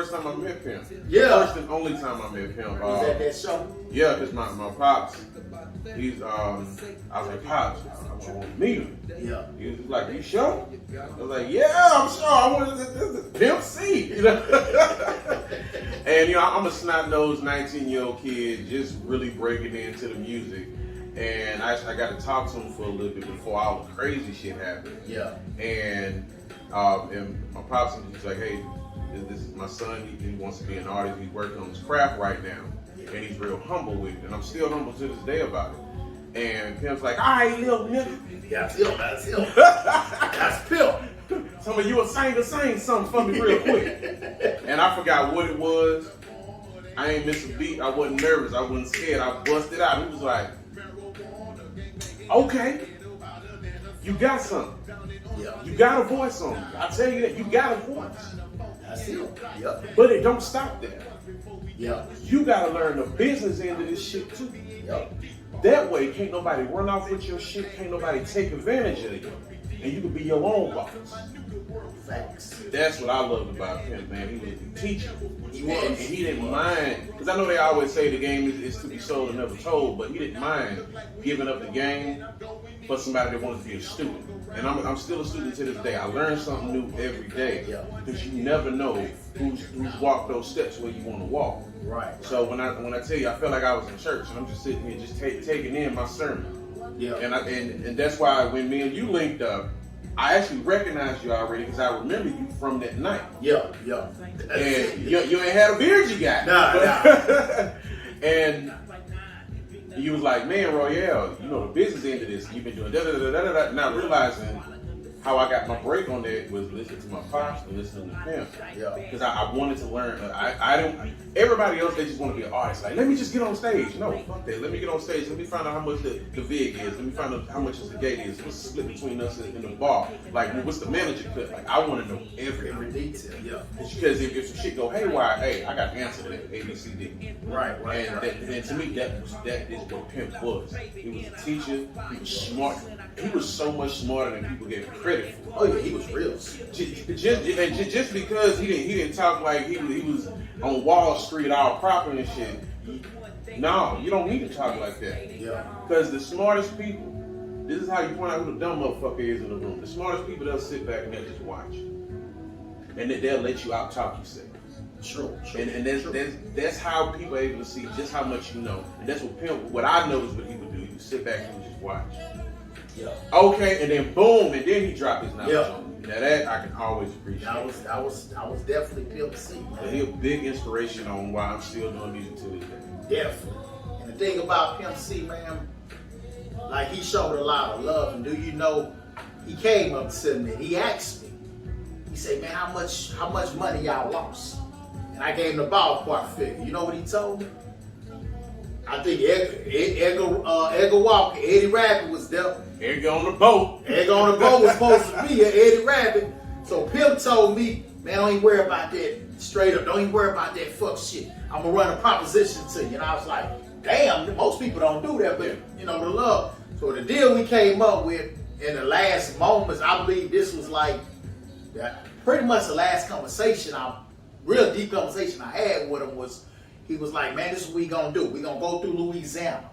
first time I met Pimp. Yeah. First and only time I met Pimp. Was at that show? Yeah, because my pops, he's, I was like, Pops, I want to meet him. Yeah. He was like, you sure? I was like, yeah, I'm sure. I wanted this Pimp C, you know? And, you know, I'm a snot-nosed 19-year-old kid just really breaking into the music. And I got to talk to him for a little bit before all the crazy shit happened. Yeah. And my pops was like, hey, this is my son. He wants to be an artist. He's working on his craft right now. And he's real humble with it. And I'm still humble to this day about it. And Pimp's like, all right, little nigga. Yeah, that's him. That's Pimp. Some of you will sing something for me real quick. And I forgot what it was. I ain't missed a beat. I wasn't nervous. I wasn't scared. I busted out. He was like, okay, you got something. Yeah. You got a voice on you. I tell you that, you got a voice. That's him. Yeah. But it don't stop there. Yeah. You gotta learn the business end of this shit too. Yep. That way, can't nobody run off with your shit, can't nobody take advantage of you. And you can be your own boss. Facts. That's what I loved about him, man. He was a teacher. He was. And he didn't mind, because I know they always say the game is to be sold and never told, but he didn't mind giving up the game for somebody that wanted to be a student. And I'm still a student to this day. I learn something new every day. Yeah. Because you never know who's walked those steps where you want to walk. Right. So when I tell you, I felt like I was in church and I'm just sitting here just taking in my sermon. Yeah. And that's why when me and you linked up, I actually recognized you already because I remember you from that night. Yeah, yeah. And you ain't had a beard you got. Nah. And you was like, man, Royale, you know the business end of this. You've been doing da-da-da-da-da-da. Not realizing how I got my break on that was listening to my pops and listening to Pimp. Yeah. Because I wanted to learn. I don't. Everybody else, they just want to be an artist. Like, let me just get on stage. No, fuck that. Let me get on stage. Let me find out how much the vig is. Let me find out how much the gate is. What's the split between us and the bar? Like, what's the manager cut? Like, I want to know Every detail. Yeah. because if some shit go haywire, hey, I got the answer to that. A, B, C, D. Right. And to me, that is what Pimp was. He was a teacher. He was smart. He was so much smarter than people gave him credit for. Oh yeah, he was real. Just because he didn't talk like he was on Wall Street all proper and shit. No, you don't need to talk like that. Yeah. Because the smartest people, this is how you point out who the dumb motherfucker is in the room. The smartest people, they'll sit back and they'll just watch. And they'll let you out talk yourself. True. And that's how people are able to see just how much you know. And that's what Pimp, what I know is what he would do. He would sit back and he would just watch. Yeah. Okay, and then boom, and then he dropped his knowledge Yeah. on me. Now that I can always appreciate. That was definitely Pimp C, man. He's a big inspiration on why I'm still doing music to this day. Definitely. And the thing about Pimp C, man, like he showed a lot of love. And do you know, he came up to me, he asked me, he said, man, how much money y'all lost? And I gave him the ballpark figure. You know what he told me? I think Edgar Walker, Eddie Rabbit was there. Edgar on the boat. Edgar on the boat was supposed to be here, Eddie Rabbit. So Pimp told me, man, don't even worry about that. Straight up, don't even worry about that fuck shit. I'm gonna run a proposition to you. And I was like, damn, most people don't do that, but you know, the love. So the deal we came up with in the last moments, I believe this was like pretty much the last conversation, real deep conversation I had with him was, he was like, man, this is what we gonna do. We gonna go through Louisiana.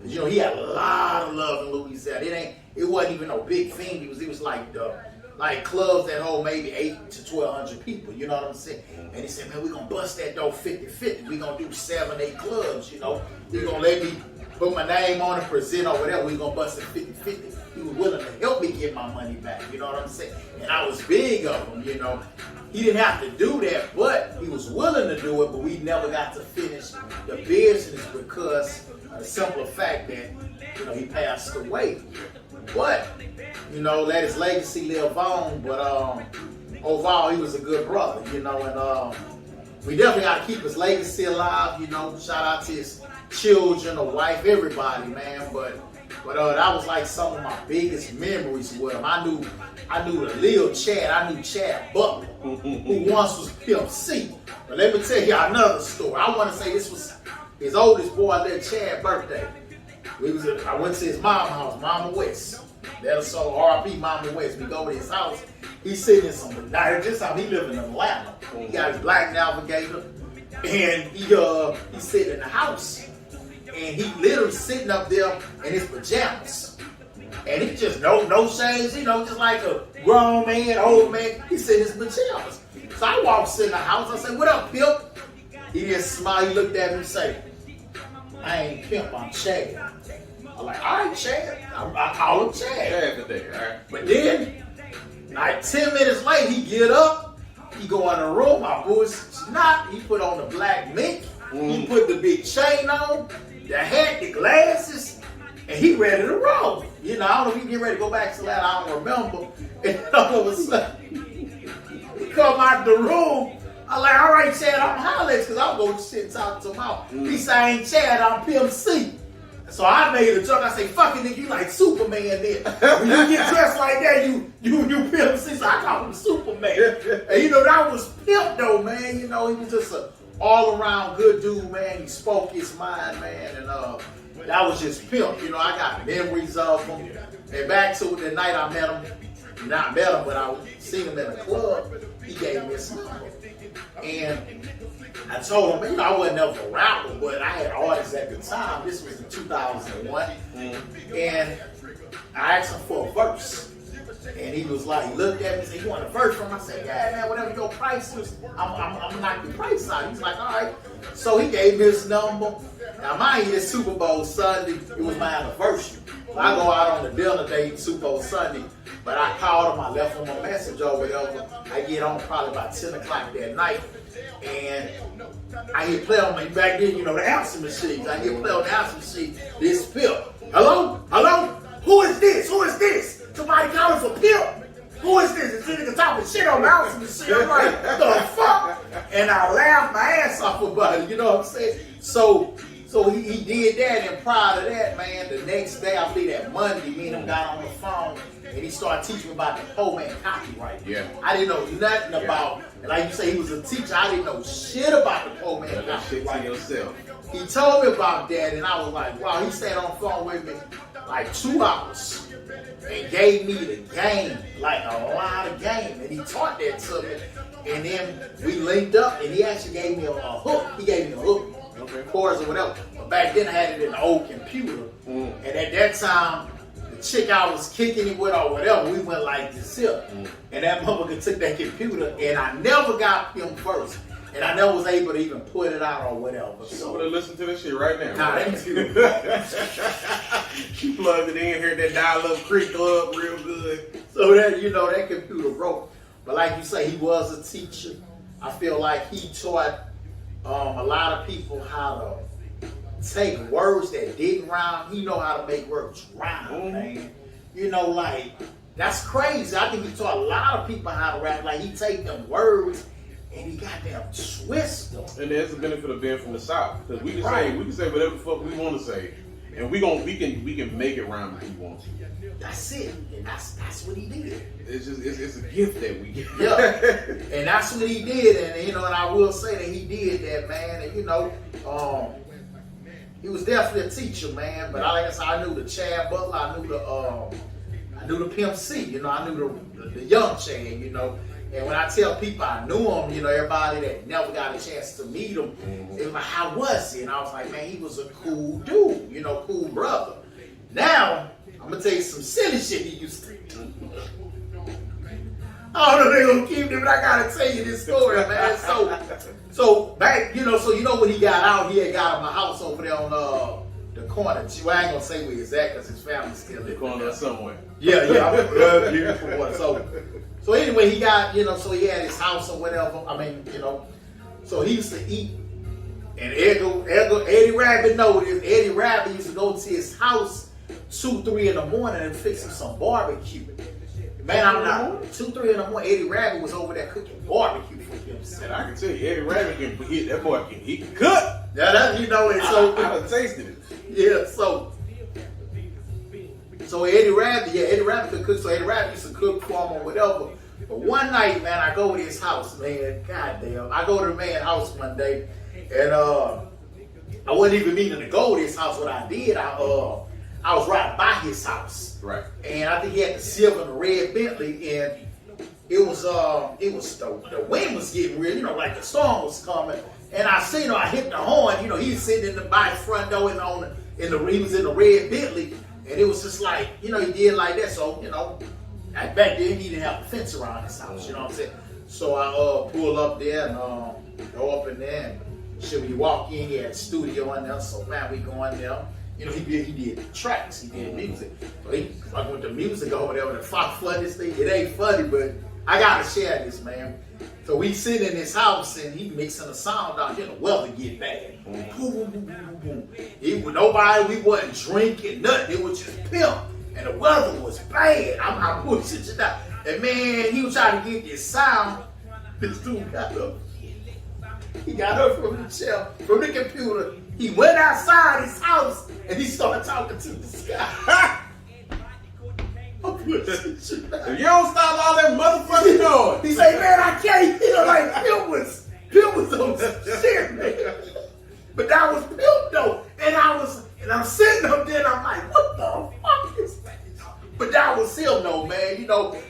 Cause you know, he had a lot of love in Louisiana. It wasn't even no big thing. It was like clubs that hold maybe 800 to 1,200 people. You know what I'm saying? And he said, man, we gonna bust that door 50-50. We gonna do 7-8 clubs. You know, he gonna let me put my name on it, present or whatever. We gonna bust it 50-50. He was willing to help me get my money back. You know what I'm saying? And I was big of him. You know, he didn't have to do that, but he was willing to do it. But we never got to finish the business because of the simple fact that, you know, he passed away. But, you know, let his legacy live on. But overall, he was a good brother, you know, and we definitely got to keep his legacy alive, you know. Shout out to his children, a wife, everybody, man. But that was like some of my biggest memories with him. I knew the Lil Chad. I knew Chad Butler, who once was Pimp C. But let me tell you another story. I want to say this was his oldest boy, Lil Chad's birthday. I went to his mom's house, Mama West. That's so R.I.P. Mama West. We go to his house. He's sitting in some night. This time he lived in Atlanta. He got his black navigator, and he's sitting in the house, and he literally sitting up there in his pajamas, and he just no shades, just like a grown man, old man. He sitting in his pajamas. So I walks in the house. I said, "What up, Pimp?" He just smiled. He looked at me and said, "I ain't Pimp, I'm Chad." I'm like, "All right, Chad." I call him Chad. Chad today, all right. But then, like 10 minutes later, he get up, he go in the room, my boy's snot, he put on the black mink, he put the big chain on, the hat, the glasses, and he ready to roll. I don't know if he get ready to go back to that, I don't remember. And all of a sudden, he come out the room. I'm like, "All right, Chad, I'm hollering, because I'm going to shit and talk to him out." He say, "I ain't Chad, I'm Pimp C." So I made a joke. I say, "Fucking nigga, you like Superman then. When you get dressed like that, you Pimp C." So I call him Superman. And that was Pimp though, man. He was just an all-around good dude, man. He spoke his mind, man. And that was just Pimp. I got memories of him. And back to the night I met him. Not met him, but I seen him in a club. He gave me his number. And I told him, I wasn't never a rapper, but I had artists at the time. This was in 2001. And I asked him for a verse. And he was like, he looked at me and said, "You want a verse from him?" I said, "Yeah, man, whatever your price is, I'm going to knock the price out." He's like, "All right." So he gave me his number. Now, mind you, it's Super Bowl Sunday. It was my anniversary. So I go out on the dinner date, Super Bowl Sunday. But I called him, I left him a message or whatever. I get on probably about 10 o'clock that night. And I hear play on my, back then, the answer machines. I hear play on the answer machine, this Pimp. "Hello? Hello? Who is this? Who is this? Somebody calling for Pimp? Who is this?" This nigga talking shit on the answer machine. I'm like, "The fuck?" And I laughed my ass off about it, you know what I'm saying? So he did that, and prior to that, man, the next day, I believe that Monday, me and him got on the phone, and he started teaching me about the poor man copyright. Yeah. I didn't know nothing about, and like you say, he was a teacher. I didn't know shit about the poor man That shit to copyright. yourself. He told me about that, and I was like, wow. He sat on the phone with me like 2 hours and gave me the game, like a lot of game, and he taught that to me. And then we linked up, and he actually gave me a hook. He gave me a hook, chords or whatever. But back then, I had it in an old computer, and at that time, the chick I was kicking it with or whatever, we went like this here. And that motherfucker took that computer, and I never got him first. And I never was able to even put it out or whatever. So I'm gonna listen to this shit right now. Nah, that's good. She plugged it in, heard that dial-up creak up real good. So that, that computer broke. But like you say, he was a teacher. I feel like he taught a lot of people how to take words that didn't rhyme. He know how to make words rhyme, man. Like, that's crazy. I think he taught a lot of people how to rap. Like, he take them words and he goddamn twist them. And there's the benefit of being from the South, because we can say whatever the fuck we want to say, and we can make it rhyme if we want to. That's it, and that's what he did. It's a gift that we get. Yeah, and that's what he did, and and I will say that he did that, man. And he was definitely a teacher, man. But like I said, I knew the Chad Butler, I knew the Pimp C, I knew the young Chad, And when I tell people I knew him, everybody that never got a chance to meet him, it was like, how was he? And I was like, man, he was a cool dude, cool brother. Now, I'm gonna tell you some silly shit he used to do. I don't know if they're gonna keep it, but I gotta tell you this story, man. So back, so when he got out, he had got my house over there on the corner. I ain't gonna say where he's at because his family's still living Corner somewhere. Yeah. So anyway, he got, so he had his house or whatever. I mean, so he used to eat. And Eddie Rabbit know this. Eddie Rabbit used to go to his house 2, 3 in the morning and fix him some barbecue. Man, I'm not 2, 3 in the morning. Eddie Rabbit was over there cooking barbecue for him. And I can tell you, Eddie Rabbit that boy can cook. Yeah, that and so I tasted it. Yeah, so Eddie Rabbit could cook. So Eddie Rabbit used to cook for him or whatever. But one night, man, I go to his house, man. Goddamn, I go to the man's house one day, and I wasn't even meaning to go to his house. What I did, I was riding by his house, right? And I think he had the silver and the red Bentley, and the wind was getting real, like the storm was coming. And I seen I hit the horn, he was sitting in the by front door and he was in the red Bentley, and it was just like, he did like that. So, back then he didn't have a fence around his house, you know what I'm saying? So I pull up there and go up in there, and shit, when you walk in, he had a studio in there, so man, we go in there. He did tracks, he did music. So he fucking with the music over there with the fuck funniest thing. It ain't funny, but I gotta share this, man. So we sitting in his house and he mixing the sound out. The weather get bad. Boom, boom, boom, boom, boom. We wasn't drinking nothing. It was just Pimp. And the weather was bad. I'm pushing it down. And man, he was trying to get this sound. This dude got up. He got up from the chair, from the computer. He went outside his house and he started talking to the sky. If you don't stop all that motherfucking noise. He say, man, I can't hear like Pimp was on shit, man. But that was Pimp though. And I'm sitting up there and I'm like, what the fuck is that? But that was him though, man.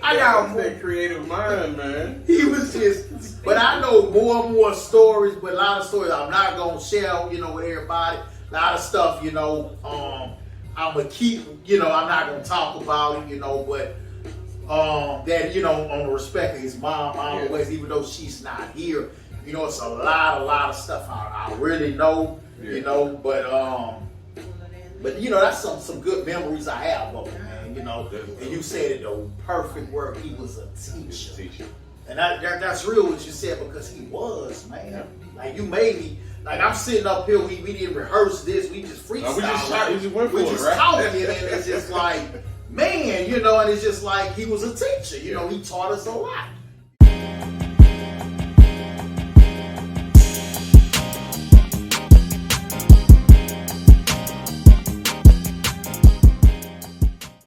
I got that creative mind, man. He was just, but I know more and more stories, but a lot of stories I'm not gonna share, with everybody. A lot of stuff, I'm gonna keep, I'm not gonna talk about it, but that, on the respect of his mom always, even though she's not here, it's a lot of stuff I really know, but that's some good memories I have of him, man, and you said it the perfect word, he was a teacher. And that's real what you said, because he was, man. Like you made me. Like I'm sitting up here, we didn't rehearse this, we just freestyle. We just went for we it, just right? talking, and it's just like, man, and it's just like he was a teacher. He taught us a lot.